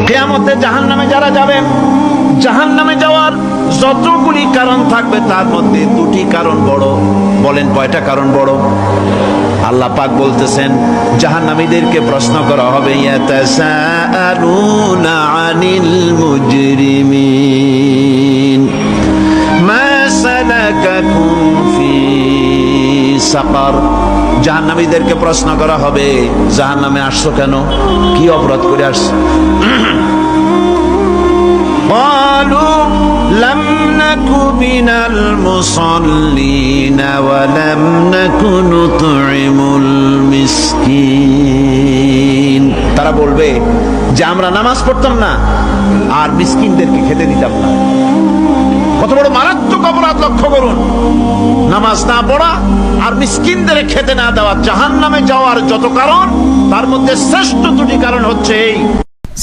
কিয়ামতে জাহান্নামে যারা যাবে, জাহান্নামে যাওয়ার যতগুলি কারণ থাকবে তার মধ্যে দুটি কারণ বড়। বলেন কয়টা কারণ বড়? আল্লাহ পাক বলতেছেন জাহান্নামীদেরকে প্রশ্ন করা হবে, ইয়াতাসাআলুনা আনিল মুজরিমিন মা সালাকাকুম ফি সাকার। জাহান্নামীদেরকে প্রশ্ন করা হবে, জাহান্নামে আসছো কেন, কি অপরাধ করে আসছো? قالوا لم نك من المصلين ولم نك نطعم المسكين। তারা বলবে যে আমরা নামাজ পড়তাম না আর মিসকিনদেরকে খেতে দিতাম না। কত বড় মারাত্মক অপরাধ লক্ষ্য করুন। নামাজ না পড়া আর মিসকিনদের খেতে না দেওয়া জাহান্নামে যাওয়ার যত কারণ, তার মধ্যে শ্রেষ্ঠ দুটি কারণ হচ্ছে এই